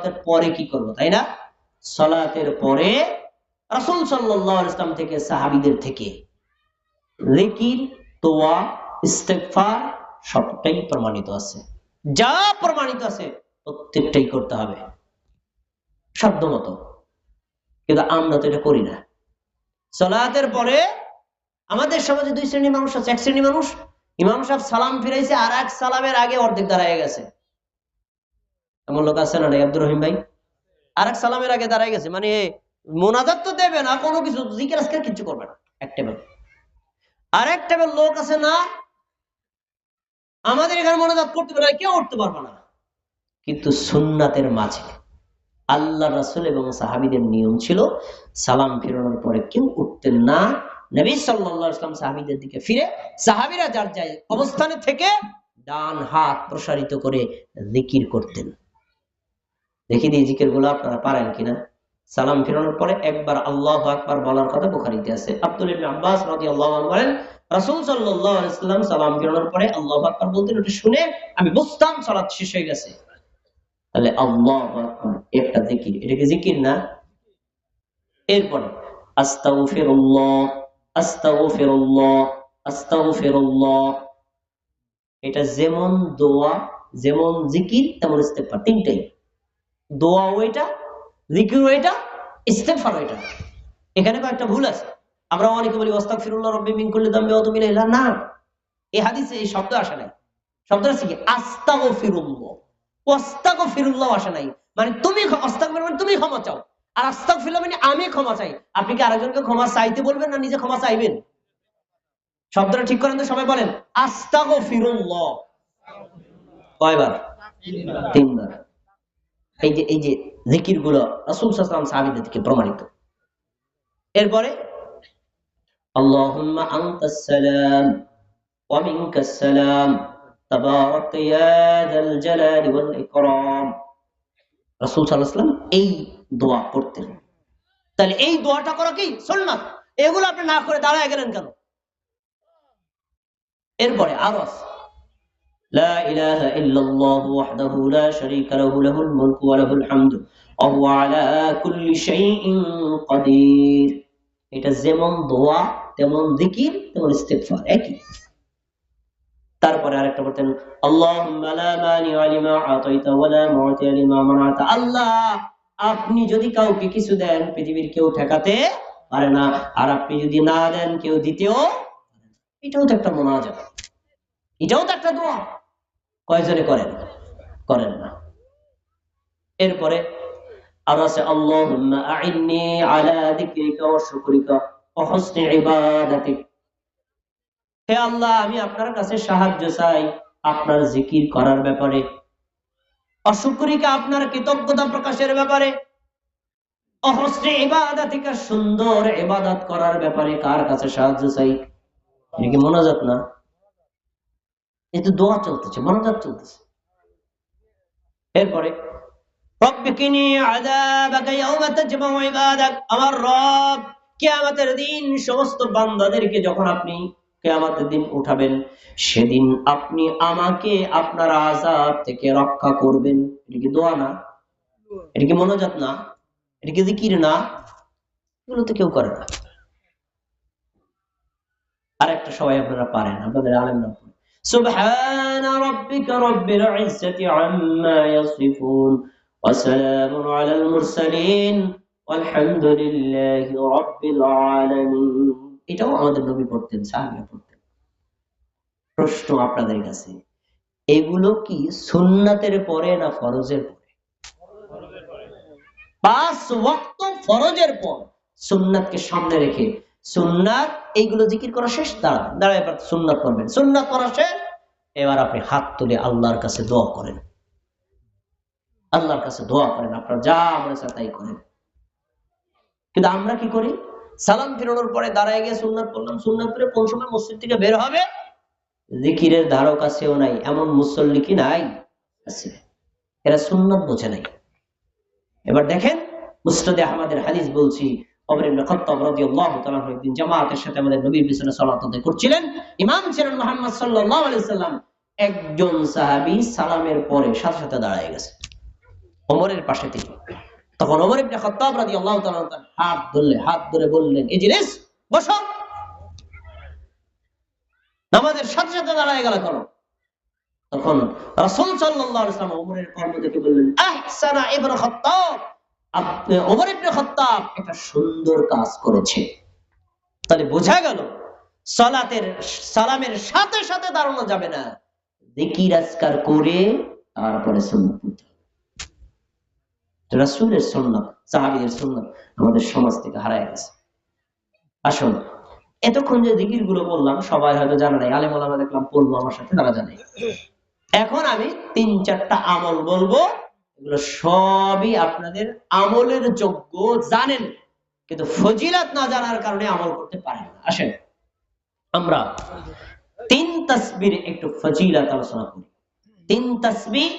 সালাতের পরে কি করব, তাই না? সালাতের পরে রাসূল সাল্লাল্লাহু আলাইহি ওয়াসাল্লাম থেকে, সাহাবীদের থেকে জিকির, দোয়া, ইস্তেগফার সবটাই প্রমাণিত আছে। যা প্রমাণিত আছে প্রত্যেকটাই করতে হবে সাধ্যমতো। কিন্তু আমরা তো এটা করি না। সালাতের পরে আমাদের সমাজে দুই শ্রেণীর মানুষ আছে। এক শ্রেণীর মানুষ ইমাম সাহেব সালাম ফিরাইছে, আর এক সালামের আগে অর্ধেক দাঁড়ায় গেছে। এমন লোক আছে না? আব্দুর রহিম ভাই, আর এক সালামের আগে দাঁড়ায় গেছে, মানে মোনাজাত তো দেবে না, কোনো কিছু জিকির আজকাল কিছু করবে না। এক টেবিল। আর এক টেবিল লোক আছে না, আমাদের এখানে মোনাজাত করতে পারে কেউ উঠতে পারবে না। কিন্তু সুন্নাতের মাঝে আল্লাহ রাসূল এবং সাহাবীদের নিয়ম ছিল, সালাম ফিরানোর পরে কেউ উঠতেন না। নবী সাল্লাল্লাহু আলাইহি ওয়াসাল্লাম সাহাবীদের দিকে ফিরে, সাহাবীরা যার যার অবস্থানে থেকে ডান হাত প্রসারিত করে জিকির করতেন। দেখি এই জিকিরগুলো আপনারা পারেন কিনা। সালাম ফিরানোর পরে একবার আল্লাহু আকবার বলার কথা বুখারীতে আছে। আব্দুল্লাহ ইবনে আব্বাস রাদিয়াল্লাহু আনহু বলেন, রাসূল সাল্লাল্লাহু আলাইহি ওয়াসাল্লাম সালাম ফিরানোর পরে আল্লাহু আকবার বলতেন, ওটা শুনে আমি বুঝতাম সালাত শেষ হয়ে গেছে। তাহলে আল্লাহু আকবার একটা জিকির, এটা কি জিকির না? এরপরে আস্তাগফিরুল্লাহ, আস্তাগফিরুল্লাহ, আস্তাগফিরুল্লাহ, এটা যেমন দোয়া, যেমন জিকির, তেমন ইস্তেগফার, তিনটাই। দোয়া ওইটা, জিকির ওইটা, ইস্তেগফার ওইটা। এখানে কয়েকটা ভুল আছে। আমরা অনেকে বলি আস্তাগফিরুল্লাহ রাব্বি মিন কুল্লি যামবি ওয়া আতুবু ইলাইহি, না, এই হাদিসে এই শব্দ আসে নাই। শব্দ আছে কি আস্তাগফিরুল্লাহ, আস্তাগফিরুল্লাহ আসে নাই। মানে তুমি আস্তাগফির মানে তুমি ক্ষমা চাও, আর আস্তাগফিরুল্লাহ মানে আমি ক্ষমা চাই। আপনি কি আরেকজনকে ক্ষমা চাইতে বলবেন না নিজে ক্ষমা চাইবেন? শব্দটা ঠিক করেন তো, সবাই বলেন আস্তাগফিরুল্লাহ। কয়বার? তিনবার। এই যে জিকির গুলো রাসূল সাল্লাল্লাহু আলাইহি ওয়াসাল্লাম সাহাবীদের থেকে প্রমাণিত। এরপরে আল্লাহুম্মা আনতাস সালাম ওয়া মিনকাস সালাম তাবারাকতা ইয়া যাল জালালি ওয়াল ইকরাম। রাসূল সাল্লাল্লাহু আলাইহি ওয়াসাল্লাম এই দোয়া করতেন। তাহলে এই দোয়াটা করা কি সুন্নাত? এগুলো আপনি না করে দাঁড়ায় গেলেন কেন? এরপরে আরো আছে, লা ইলাহা ইল্লাল্লাহু ওয়াহদাহু লা শারীকা লাহু লাহুল মুলকু ওয়া লাহুল হামদু ওয়া হুয়া আলা কুল্লি শাইইন কাদির। এটা যেমন দোয়া, তেমন জিকির, তেমন ইস্তেগফার, একই। তারপরে আরেকটা বলতেন, আল্লাহুম্মা লা মানিআ লিমা আতাইতা ওয়া লা মুতিআ লিমা মানাতা। আল্লাহ, আপনি যদি কাউকে কিছু দেন, পৃথিবীর কেউ ঠেকাতে পারে না, আর আপনি যদি না দেন, কেউ দিতেও। এটাও তো একটা মুনাজাত, এটাও তো একটা দোয়া। কয়জনে করেন? করেন না। এরপরে আর আছে, আল্লাহুম্মা আইন্নি আলা যিকরিকা ওয়া শুকরিকা ওয়া হুসনি ইবাদাতিক। হে আল্লাহ, আমি আপনার কাছে সাহায্য চাই আপনার জিকির করার ব্যাপারে, অশুকরিকা আপনার কৃতজ্ঞতা প্রকাশের ব্যাপারে, অহস্নে ইবাদাতিকা সুন্দর ইবাদত করার ব্যাপারে। কার কাছে সাহায্য চাই? এটা কি মুনাজাত না? এই তো দোয়া চলতেছে, মুনাজাত চলতেছে। এরপরে রব্বিকিনি আযাবাকা ইয়াওমা তাজমাউ ইবাদাক। আমার রব, কিয়ামতের দিন সমস্ত বান্দাদেরকে যখন আপনি কিয়ামতের দিন উঠাবেন, সেদিন আপনি আমাকে আপনার আযাব থেকে রক্ষা করবেন। এটা কি দোয়া না? এটা কি মুনাজাত না? এটা কি জিকির না? এগুলো তো কেউ করে না। আরেকটা সবাই আপনারা পারেন, আপনাদের আলেমরা পড়ে, সুবহানা রাব্বিকা রাব্বিল ইজ্জাতি আম্মা ইয়াসিফুন ওয়া সালামুন আলাল মুরসালিন ওয়ালহামদুলিল্লাহি রাব্বিল আলামিন। এটাও আমাদের নবী পড়তেন, সাহাবীরা পড়তেন। প্রশ্ন আপনাদের কাছে, এগুলো কি সুন্নাতের পরে না ফরজের পরে? পাঁচ ওয়াক্ত ফরজের পর, সুন্নাতকে সামনে রেখে। সুন্নাত এইগুলো জিকির করা শেষ, দাঁড়ায় এবার সুন্নাত করবেন। সুন্নাত করা শেষ, এবার আপনি হাত তুলে আল্লাহর কাছে দোয়া করেন, আল্লাহর কাছে দোয়া করেন, আপনার যা মনে চায় তাই করেন। কিন্তু আমরা কি করি? সালাম ফিরানোর পরে দাঁড়ায় গিয়ে সুন্নাত পড়লাম, সুন্নাত পড়ে কোন সময় মসজিদ থেকে বের হবে, জিকিরের ধারো কাছেও নাই। এমন মুসল্লি কি নাই? আছে। এরা সুন্নাত বোঝে নাই। এবার দেখেন, মুসনাদে আহমদের হাদিস বলছি, ওমর ইবনে খাত্তাব রাদিয়াল্লাহু তাআলা একদিন জামাতের সাথে আমাদের নবীর পিছনে সালাত আদায় করছিলেন। ইমাম ছিলেন মুহাম্মদ সাল্লাল্লাহু আলাইহি সাল্লাম। একজন সাহাবী সালামের পরে সাথে সাথে দাঁড়ায় গেছে। ওমরের পাশে থেকে। তখন ওমর ইবনে খাত্তাব রাদিয়াল্লাহু তাআলা হাত ধরে বললেন, ইজলিস, বসো। নামাজের সাথে সাথে দাঁড়ায় গেল কেন? তখন রাসূল সাল্লাল্লাহু আলাইহি ওয়াসাল্লাম ওমরের কর্ম দেখে বললেন, আহসানা ইবনে খাত্তাব, আপনি ওমর ইবনে খাত্তাব একটা সুন্দর কাজ করেছে। তাহলে বোঝা গেল সালামের সাথে সাথে দাঁড়ানো যাবে না, জিকির আজকার করে তারপরে সুন্নাত পড়তে হবে। রাসূলের সুন্নাত, সাহাবীদের সুন্নাত আমাদের সমাজ থেকে হারায় গেছে। আসুন, এতক্ষণ যে জিকির গুলো বললাম সবাই হয়তো জানা নাই, আলেম ওলামা দেখলাম পড়বো আমার সাথে, তারা জানে। এখন আমি 3-4টা আমল বলবো, এগুলো সবই আপনাদের আমলের যোগ্য, জানেন, কিন্তু ফজিলত না জানার কারণে আমল করতে পারেন না। আসেন আমরা 3 তাসবির একটু ফজিলত আলোচনা করি। 3 তাসবিহ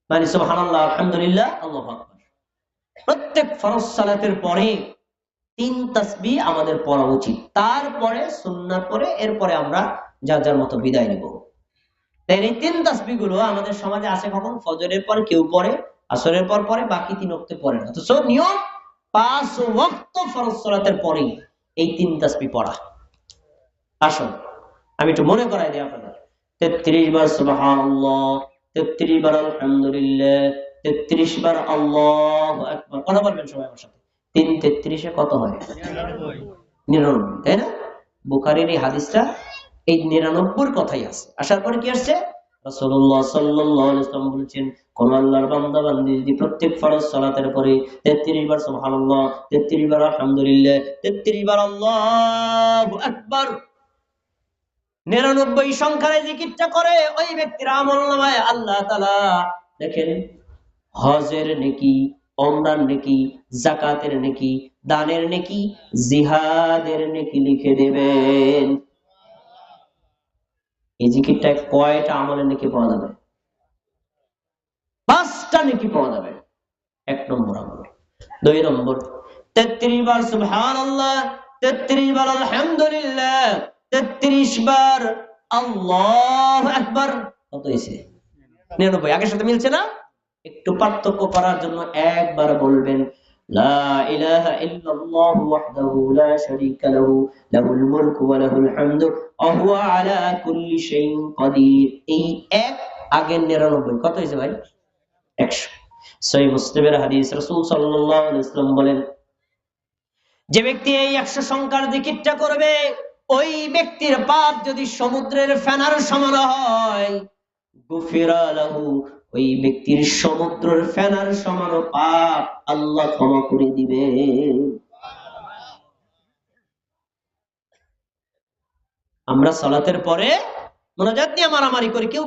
মানে সুবহানাল্লাহ, আলহামদুলিল্লাহ, আল্লাহু আকবার। প্রত্যেক ফরজ সালাতের পরে 3 তাসবিহ আমাদের পড়া উচিত, তারপরে সুন্নাত পড়ে এরপরে আমরা যার যার মতো বিদায় নিব। তাই এই 3 তাসবিহ গুলো আমাদের সমাজে আছে কখন? ফজরের পর কেউ পড়ে, আসরের পর পড়ে, বাকি 3 ওয়াক্তে পড়ে না। তো সব নিয়ম 5 ওয়াক্ত ফরজ সালাতের পরেই এই 3 তাসবিহ পড়া। আসুন আমি একটু মনে করাই দিই আপনাদের। 33 বার সুবহানাল্লাহ, 33 বার আলহামদুলিল্লাহ, 33 বার আল্লাহু আকবার। কথা বলবেন সবাই আমার সাথে। 3 33 এ কত হয়? 99, তাই না? বুখারীর এই হাদিসটা এই 99 কথাই আছে। আসার পরে কি আসছে? রাসূলুল্লাহ সাল্লাল্লাহু আলাইহি ওয়াসাল্লাম বলেছেন, কোন আল্লাহর বান্দা বান্দি যদি প্রত্যেক ফরজ সালাতের পরে 33 বার সুবহানাল্লাহ, 33 বার আলহামদুলিল্লাহ, 33 বার আল্লাহু আকবার 99 সংখ্যার জিকিরটা করে, ওই ব্যক্তির আমলনামায় আল্লাহ তাআলা দেখেন হজের নেকি, ওমরার নেকি, যাকাতের নেকি, দানের নেকি, জিহাদের নেকি লিখে দেবেন। এই জিকিরটা কয়টা আমলের নেকি পাওয়া যাবে? 5টা নেকি পাওয়া যাবে। 1 নম্বর আমল। 2 নম্বর, 33 বার সুবহানাল্লাহ, 33 বার আলহামদুলিল্লাহ, 33 বার আল্লাহু আকবার। কত হয়েছে? 99। আগের সাথে মিলছে না? একটু পার্থক্য করার জন্য একবার বলবেন, লা ইলাহা ইল্লাল্লাহু ওয়াহদাহু লা শারীকা লাহু, লাহুল মুলকু ওয়া লাহুল হামদু ওয়া হুয়া আলা কুল্লি শাইইন কাদির। এই এক আগের 99 কত হয়েছে ভাই? 100। সহিহ মুসলিমের হাদিস, রাসূল সাল্লাল্লাহু আলাইহি ওয়াসাল্লাম বলেন, যে ব্যক্তি এই 100 সংখ্যার জিকিরটা করবে, ওই ব্যক্তির পাপ যদি সমুদ্রের ফেনার সমান হয়, গুফিরা লাহু, ওই ব্যক্তির সমুদ্রের ফেনার সমান পাপ আল্লাহ ক্ষমা করে দিবে। আমরা সালাতের পরে মুনাজাত নিয়ে মারামারি করি, কেউ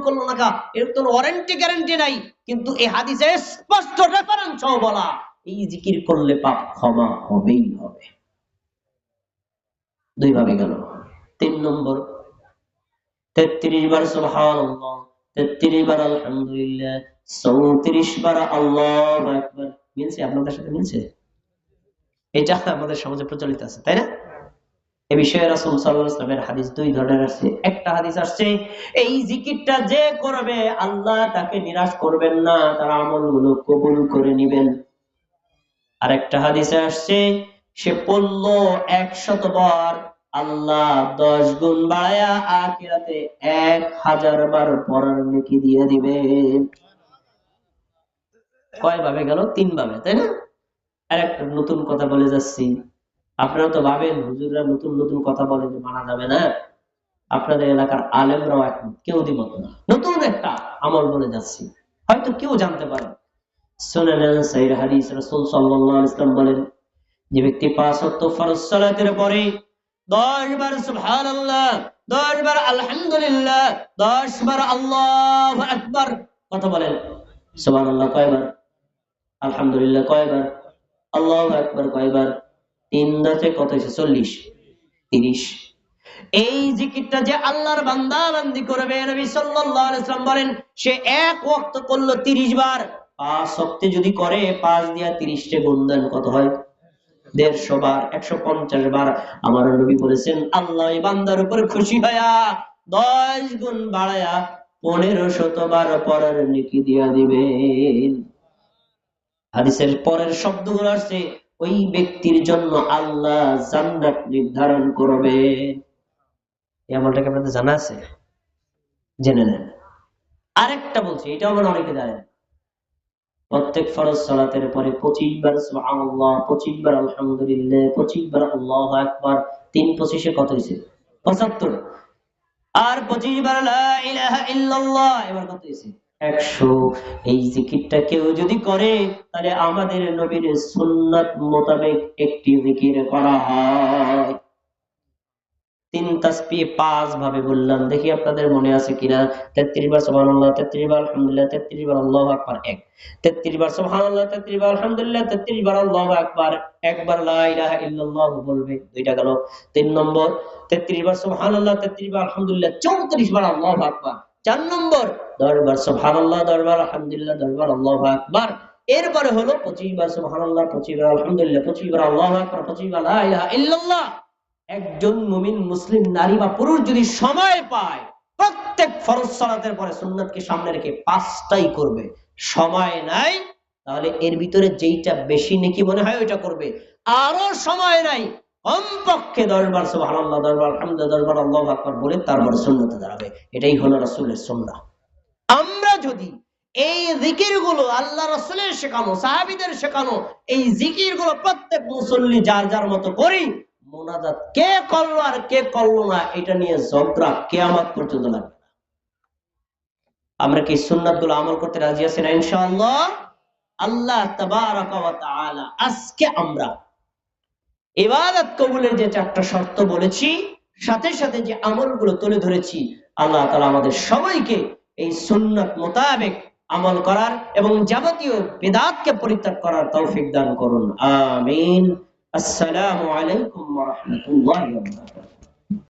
করলো না, এর কোনো ওয়ারেন্টি গ্যারান্টি নাই, কিন্তু এই হাদিসে স্পষ্ট রেফারেন্স বলা, এই জিকির করলে পাপ ক্ষমা হবেই হবে। 2 ভাবে গেল। 3 নম্বর, 33 বার সুবহানাল্লাহ, 33 বার আলহামদুলিল্লাহ, 34 বার আল্লাহু আকবার। মিলছে? আপনাদের সাথে মিলছে? এটা আমাদের সমাজে প্রচলিত আছে, তাই না? এই বিষয়ে রাসূল সাল্লাল্লাহু আলাইহি ওয়াসাল্লামের হাদিস 2 ধরনের আছে। একটা হাদিস আসছে, এই জিকিরটা যে করবে আল্লাহ তাকে নিরাশ করবেন না, তার আমলগুলো কবুল করে নেবেন। আরেকটা হাদিসে আসছে, সে পড়ল 100 বার, আল্লাহ 10 গুণ বাড়ায়া আখিরাতে 1000 বার পড়ার নেকি দিয়ে দিবেন। কয় ভাবে গেল? 3 ভাবে, তাই না? আরেকটা নতুন কথা বলে যাচ্ছি, আপনারা তো ভাবেন হুজুররা নতুন নতুন কথা বলে যে মানা যাবে না। আপনাদের এলাকার আলেমরাও একমত, কেউ দ্বিমত না। নতুন একটা আমল বলে যাচ্ছি, হয়তো কেউ জানতে পারে। সুনানে সহিহ হাদিস, রাসূল সাল্লাল্লাহু আলাইহি ওয়াসাল্লাম বলেন, যে ব্যক্তি 5 ওয়াক্ত ফরজ সালাতের পরে 10 বার সুবহানাল্লাহ, 10 বার আলহামদুলিল্লাহ, 10 বার আল্লাহু আকবার। কথা বলেন, সুবহানাল্লাহ কয়বার? আলহামদুলিল্লাহ কয়বার? আল্লাহু আকবার কয়বার? 3 দাতে কত হইছে? 40, 30। এই জিকিরটা যে আল্লাহর বান্দা বান্দি করবে, নবী সাল্লাল্লাহু আলাইহি ওয়াসাল্লাম বলেন, সে এক ওয়াক্ত করলো 30 বার, 5 ওয়াক্তে যদি করে 5 দিয়া 30 তে গুণ দেন, কত হয়? 150 বার, 150 বার। আমার নবী বলেছেন, আল্লাহ এই বান্দার উপর খুশি হয়া 10 গুণ বাড়ায়া 1500 বার পড়ার নেকি দিয়া দিবেন। হাদিসের পরের শব্দগুলো আসছে, ওই ব্যক্তির জন্য আল্লাহ জান্নাত নির্ধারণ করবে। এই আমলটাকে আপনাদের জানা আছে? জেনে নেন। আরেকটা বলছি, এটা আমার অনেকে জানেন। প্রত্যেক ফরজ সালাতের পরে 25 বার সুবহানাল্লাহ, 25 বার আলহামদুলিল্লাহ, 25 বার আল্লাহু আকবার। 3 × 25 কত হয়েছে? 75। আর 25 বার লা ইলাহা ইল্লাল্লাহ, এবার কত হয়েছে? 100। এই জিকিরটা কেউ যদি করে, তাহলে আমাদের নবীর সুন্নাত মোতাবেক একটি জিকির করা হয়। 3 তাসবিহ 5 ভাবে বললাম, দেখি আপনাদের মনে আছে কিনা। 33 বার সুবহানাল্লাহ, 33 বার আলহামদুলিল্লাহ, 33 বার আল্লাহু আকবার 1, 33 বার সুবহানাল্লাহ, 33 বার আলহামদুলিল্লাহ, 33 বার আল্লাহু আকবার, একবার লা ইলাহা ইল্লাল্লাহ বলবে, দুইটা গেল। 3 নম্বর 33 বার সুবহানাল্লাহ, 33 বার আলহামদুলিল্লাহ, 34 বার আল্লাহু আকবার। 4 নম্বর 10 বার সুবহানাল্লাহ, 10 বার আলহামদুলিল্লাহ, 10 বার আল্লাহু আকবার। এরপরে হলো 25 বার সুবহানাল্লাহ, 25 বার আলহামদুলিল্লাহ, 25 বার আল্লাহু আকবার, 25 বার লা ইলাহা ইল্লাল্লাহ। একজন মুমিন মুসলিম নারী বা পুরুষ যদি সময় পায়, প্রত্যেক ফরজ সালাতের পরে সুন্নাতকে সামনে রেখে 5টাই করবে। সময় নাই, তাহলে এর ভিতরে যেইটা বেশি নেকি মনে হয় ওইটা করবে। আরো সময় নাই, কমপক্ষে 10 বার সুবহানাল্লাহ, 10 বার আলহামদুলিল্লাহ, 10 বার আল্লাহু আকবার বলে তারপর সুন্নাতে দাঁড়াবে। এটাই হলো রাসূলের সুন্নাহ। আমরা যদি এই জিকির গুলো, আল্লাহ রাসূলের শেখানো, সাহাবীদের শেখানো এই জিকির গুলো প্রত্যেক মুসল্লি যার যার মতো করি, মোনাজাত কে করলো আর কে করলো না এটা নিয়ে ঝগড়া কিয়ামত পর্যন্ত লাগবে না। আমরা কি সুন্নাত গুলো আমল করতে রাজি আছি না? ইনশাআল্লাহ। আল্লাহ তাবারাকা ওয়া তাআলা আজকে আমরা ইবাদত কবুলের যে 4টা শর্ত বলেছি, সাথে সাথে যে আমলগুলো তুলে ধরেছি, আল্লাহ তাআলা আমাদের সবাইকে এই সুন্নাত মোতাবেক আমল করার এবং যাবতীয় বিদআতকে পরিত্যাগ করার তৌফিক দান করুন। আমিন। আসসালামু আলাইকুম ওয়া রাহমাতুল্লাহি ওয়া বারাকাতুহু।